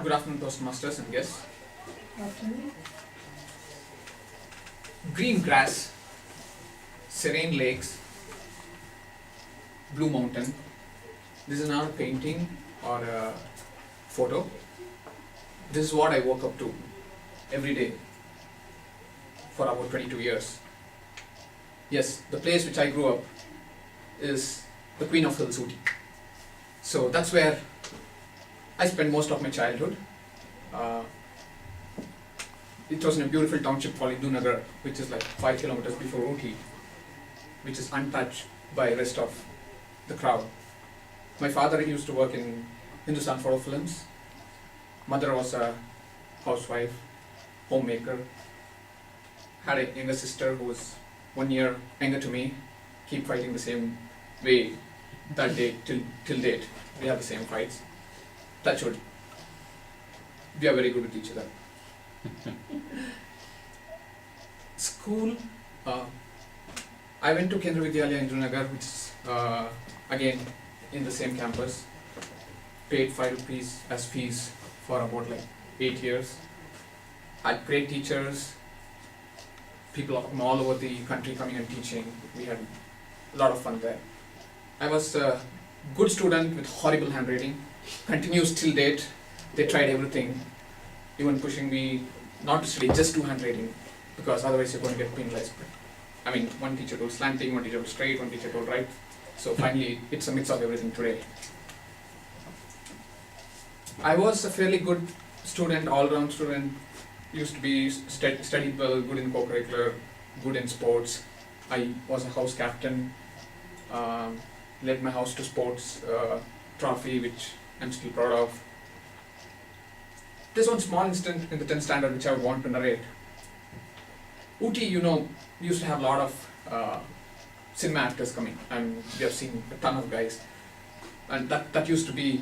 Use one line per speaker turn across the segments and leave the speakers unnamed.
Good afternoon, Toastmasters and guests.
Afternoon.
Green grass, serene lakes, blue mountain. This is not a painting or a photo. This is what I woke up to every day for about 22 years. Yes, the place which I grew up is the Queen of Hills, Ooty. So that's where I spent most of my childhood. It was in a beautiful township called Nagar, which is like 5 kilometers before Ooty, which is untouched by the rest of the crowd. My father used to work in Hindustan Photo Films. Mother was a housewife, homemaker. Had a younger sister who was 1 year younger to me. Keep fighting the same way that day till date. We have the same fights. Touch wood. We are very good with each other. School, I went to Kendra Vidyalaya in Nagar, which is again in the same campus. Paid 5 rupees as fees for about like 8 years. Had great teachers, people from all over the country coming and teaching. We had a lot of fun there. I was a good student with horrible handwriting. Continues till date. They tried everything, even pushing me not to study, just do handwriting, because otherwise you're going to get penalized. I mean, one teacher told slanting, one teacher told straight, one teacher told right. So finally, it's a mix of everything today. I was a fairly good student, all-round student. Used to be studied well, good in co-curricular, good in sports. I was a house captain. Led my house to sports trophy, which I'm still proud of. There's one small incident in the 10th standard which I would want to narrate. Ooty, we used to have a lot of cinema actors coming, and we have seen a ton of guys. And that used to be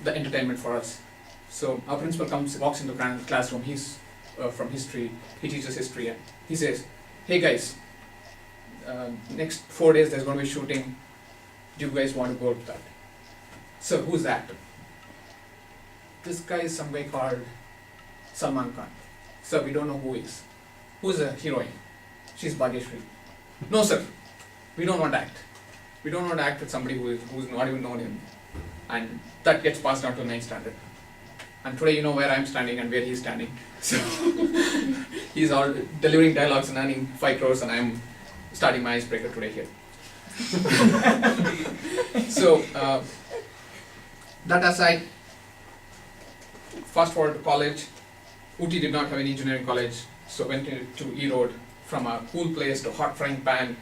the entertainment for us. So our principal walks into the classroom, he's from history, he teaches history, and he says, "Hey guys, next 4 days there's going to be shooting. Do you guys want to go to that?" So who's that? This guy is some guy called Salman Khan. Sir, we don't know who he is. Who's the heroine? She's Bhagyashri. No sir, we don't want to act. We don't want to act with somebody who's not even known him. And that gets passed down to 9th standard. And today you know where I'm standing and where he's standing. So he's all delivering dialogues and earning 5 crores, and I'm starting my icebreaker today here. So that aside, fast forward to college. Ooty did not have any engineering college, so went to E-Road, from a cool place to hot frying pan.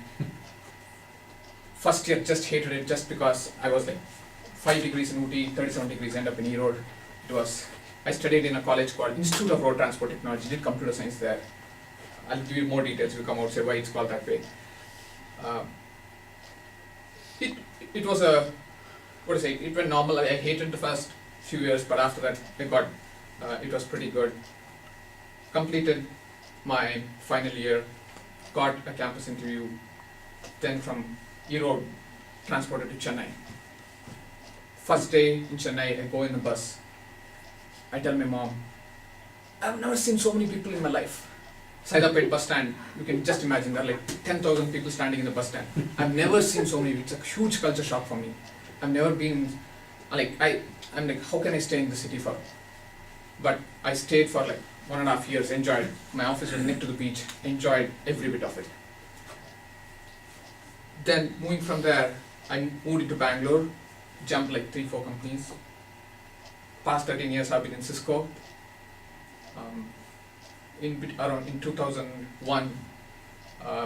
First year just hated it, just because I was like 5 degrees in Ooty, 37 degrees, end up in E-Road. I studied in a college called Institute of Road Transport Technology, did computer science there. I'll give you more details, we'll come out, say why it's called that way. It was it went normal. I hated the first few years, but after that it was pretty good. Completed my final year, got a campus interview, then from E-Road transported to Chennai. First day in Chennai, I go in the bus. I tell my mom, I've never seen so many people in my life. Saidapet bus stand, you can just imagine, there are like 10,000 people standing in the bus stand. I've never seen so many, it's a huge culture shock for me. I've never been, I'm like, how can I stay in the city for? But I stayed for like 1.5 years, enjoyed. My office was next to the beach, enjoyed every bit of it. Then moving from there, I moved into Bangalore, jumped like 3-4 companies. Past 13 years I've been in Cisco. In 2001,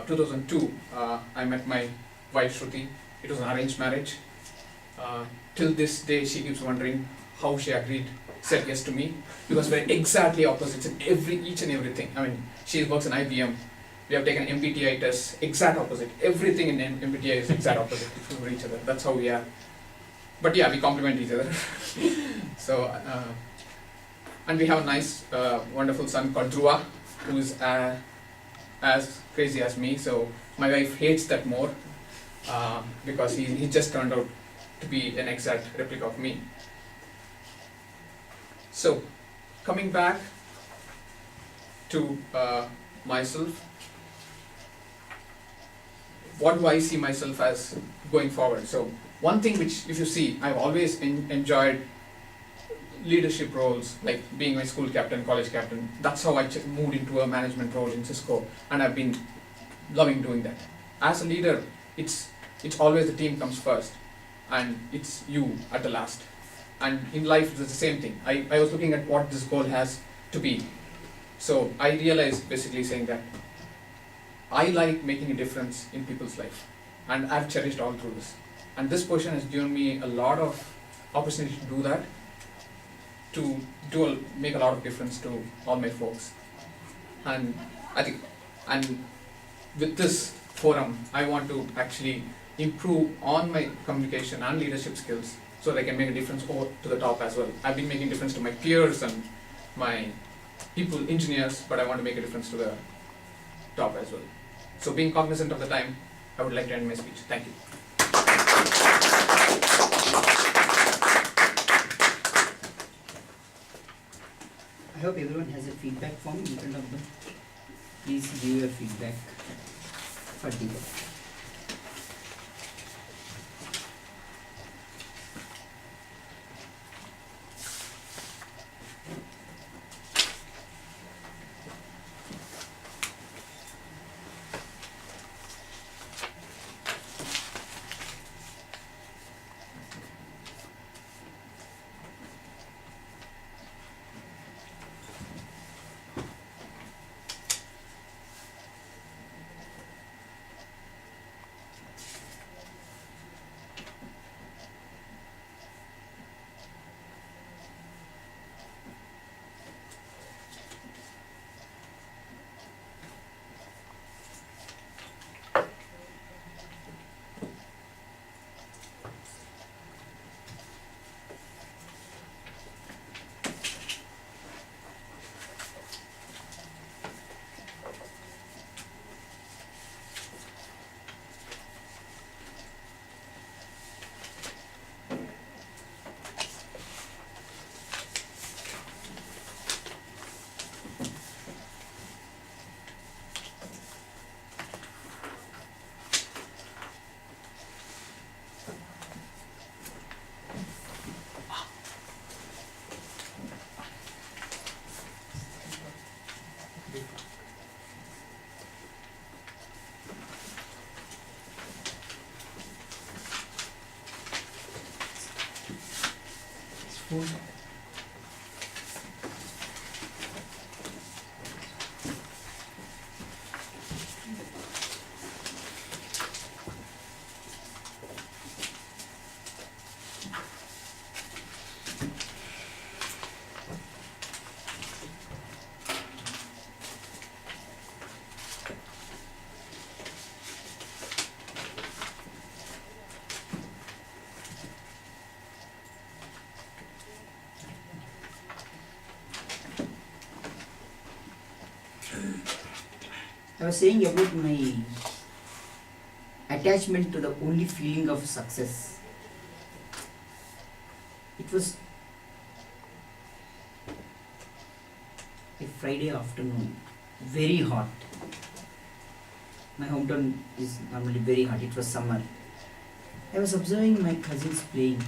2002, I met my wife Shruti. It was an arranged marriage. Till this day she keeps wondering how she said yes to me, because we're exactly opposites in each and everything. I mean, she works in IBM. We have taken MBTI tests, exact opposite. Everything in MBTI is exact opposite for each other. That's how we are. But yeah, we complement each other. So, and we have a nice, wonderful son called Dhruva, who is as crazy as me. So my wife hates that more, because he just turned out to be an exact replica of me. So, coming back to myself, what do I see myself as going forward? So, one thing which, if you see, I've always enjoyed leadership roles, like being my school captain, college captain. That's how I moved into a management role in Cisco, and I've been loving doing that. As a leader, it's always the team comes first, and it's you at the last. And in life, it's the same thing. I was looking at what this goal has to be. So I realized, basically saying that I like making a difference in people's life, and I've cherished all through this. And this position has given me a lot of opportunity to do that, to make a lot of difference to all my folks. And I think, and with this forum, I want to actually improve on my communication and leadership skills so that I can make a difference over to the top as well. I've been making a difference to my peers and my people, engineers, but I want to make a difference to the top as well. So being cognizant of the time, I would like to end my speech. Thank you.
I hope everyone has a feedback form in front of them. Please give your feedback for Deepak. I was saying about my attachment to the only feeling of success. It was a Friday afternoon, very hot. My hometown is normally very hot, it was summer. I was observing my cousins playing.